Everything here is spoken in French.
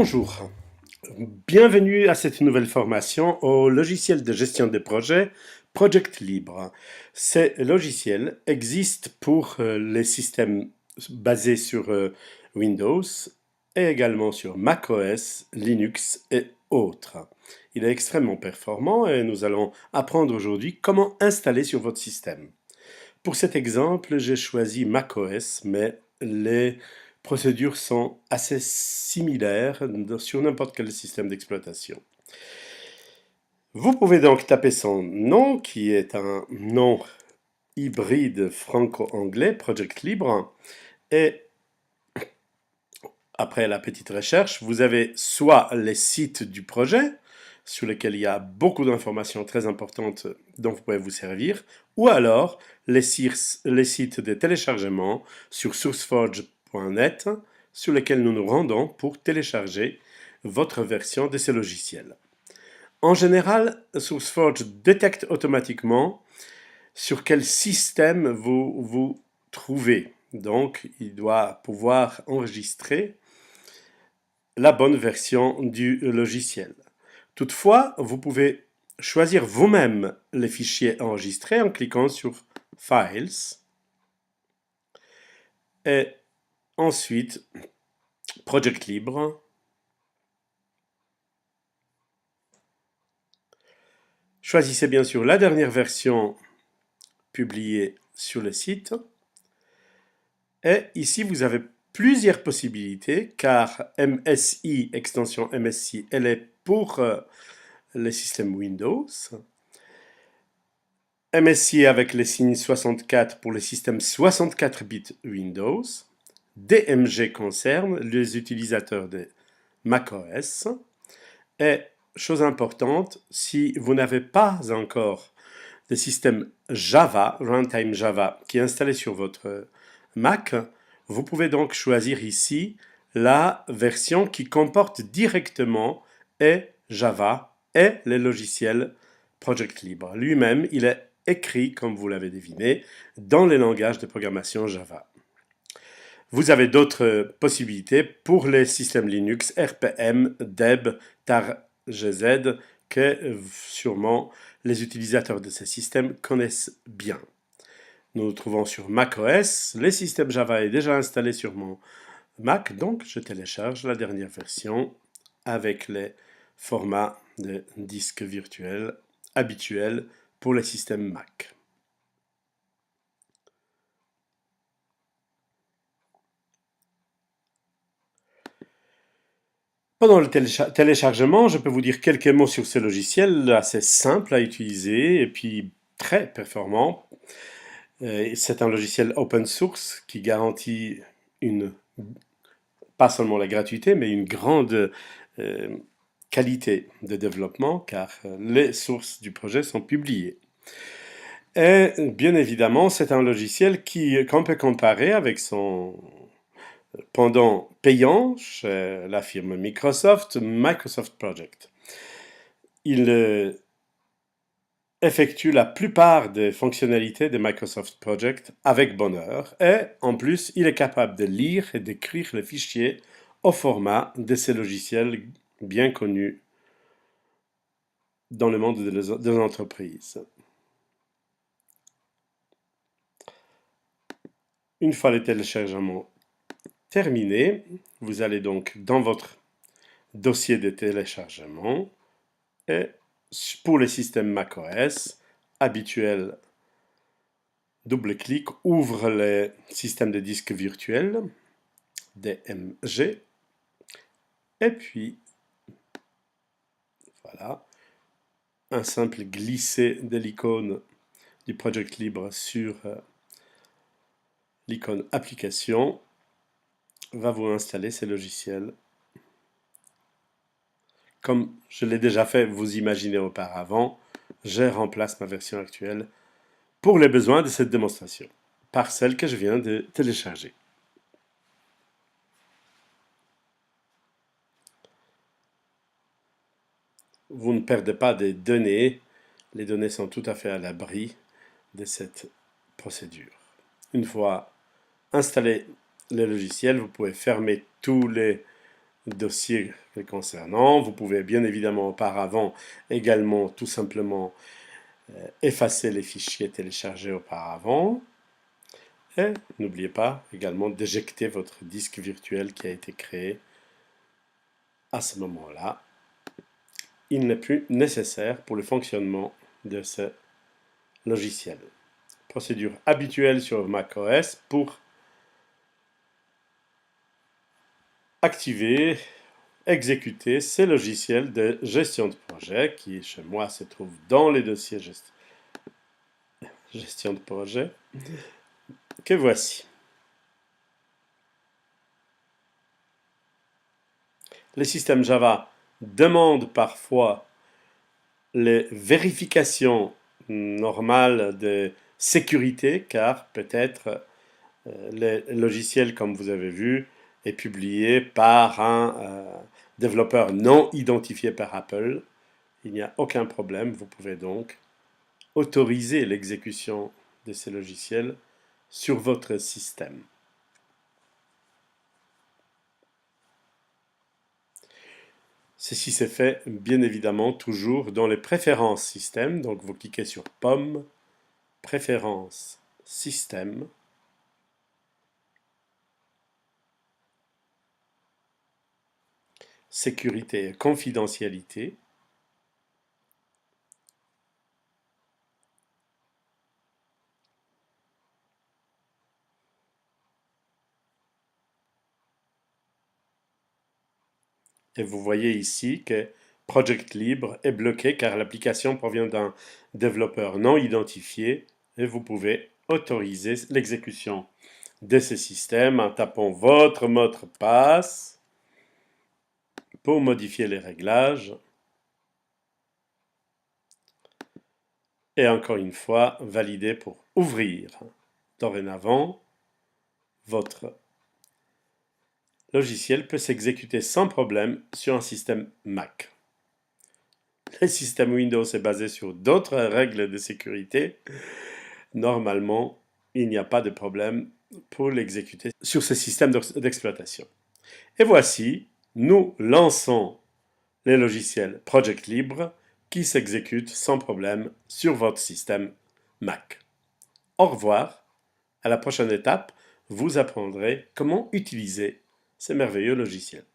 Bonjour, bienvenue à cette nouvelle formation au logiciel de gestion des projets Project Libre. Ces logiciels existent pour les systèmes basés sur Windows et également sur macOS, Linux et autres. Il est extrêmement performant et nous allons apprendre aujourd'hui comment installer sur votre système. Pour cet exemple, j'ai choisi macOS, mais les procédures sont assez similaires sur n'importe quel système d'exploitation. Vous pouvez donc taper son nom, qui est un nom hybride franco-anglais, Project Libre, et après la petite recherche, vous avez soit les sites du projet, sur lesquels il y a beaucoup d'informations très importantes dont vous pouvez vous servir, ou alors les sites de téléchargement sur sourceforge.net, sur lesquels nous nous rendons pour télécharger votre version de ces logiciels. En général, SourceForge détecte automatiquement sur quel système vous vous trouvez. Donc, il doit pouvoir enregistrer la bonne version du logiciel. Toutefois, vous pouvez choisir vous-même les fichiers enregistrés en cliquant sur Files et ensuite Project Libre. Choisissez bien sûr la dernière version publiée sur le site. Et ici, vous avez plusieurs possibilités car MSI, extension MSI, elle est pour les systèmes Windows. MSI avec les signes 64 pour les systèmes 64 bits Windows. DMG concerne les utilisateurs de macOS. Et chose importante, si vous n'avez pas encore de système Java, Runtime Java, qui est installé sur votre Mac, vous pouvez donc choisir ici la version qui comporte directement et Java et les logiciels Project Libre. Lui-même, il est écrit, comme vous l'avez deviné, dans les langages de programmation Java. Vous avez d'autres possibilités pour les systèmes Linux, RPM, Deb, TarGZ, que sûrement les utilisateurs de ces systèmes connaissent bien. Nous nous trouvons sur macOS, le système Java est déjà installé sur mon Mac, donc je télécharge la dernière version avec les formats de disque virtuel habituels pour les systèmes Mac. Pendant le téléchargement, je peux vous dire quelques mots sur ce logiciel assez simple à utiliser et puis très performant. C'est un logiciel open source qui garantit pas seulement la gratuité, mais une grande qualité de développement car les sources du projet sont publiées. Et bien évidemment, c'est un logiciel qu'on peut comparer avec son pendant payant chez la firme Microsoft, Microsoft Project. Il effectue la plupart des fonctionnalités de Microsoft Project avec bonheur et en plus il est capable de lire et d'écrire les fichiers au format de ces logiciels bien connus dans le monde des entreprises. Une fois le téléchargement terminé, vous allez donc dans votre dossier de téléchargement et pour les systèmes macOS habituels, double-clic, ouvre les systèmes de disques virtuels, DMG, et puis voilà, un simple glisser de l'icône du Project Libre sur l'icône application va vous installer ces logiciels. Comme je l'ai déjà fait, vous imaginez auparavant, je remplace ma version actuelle pour les besoins de cette démonstration par celle que je viens de télécharger. Vous ne perdez pas des données, les données sont tout à fait à l'abri de cette procédure. Une fois installé le logiciel, vous pouvez fermer tous les dossier les concernant. Vous pouvez bien évidemment auparavant également tout simplement effacer les fichiers téléchargés auparavant. Et n'oubliez pas également d'éjecter votre disque virtuel qui a été créé à ce moment-là. Il n'est plus nécessaire pour le fonctionnement de ce logiciel. Procédure habituelle sur macOS pour activer, exécuter ces logiciels de gestion de projet qui chez moi se trouvent dans les dossiers gestion de projet que voici. Les systèmes Java demandent parfois les vérifications normales de sécurité car peut-être le logiciel, comme vous avez vu, est publié par un développeur non identifié par Apple. Il n'y a aucun problème, vous pouvez donc autoriser l'exécution de ces logiciels sur votre système. Ceci s'est fait bien évidemment toujours dans les préférences système. Donc vous cliquez sur Pomme, préférences système. Sécurité et confidentialité. Et vous voyez ici que Project Libre est bloqué car l'application provient d'un développeur non identifié et vous pouvez autoriser l'exécution de ce système en tapant votre mot de passe pour modifier les réglages. Et encore une fois, valider pour ouvrir. Dorénavant, votre logiciel peut s'exécuter sans problème sur un système Mac. Le système Windows est basé sur d'autres règles de sécurité. Normalement, il n'y a pas de problème pour l'exécuter sur ce système d'exploitation. Et voici, nous lançons les logiciels Project Libre qui s'exécutent sans problème sur votre système Mac. Au revoir. À la prochaine étape, vous apprendrez comment utiliser ces merveilleux logiciels.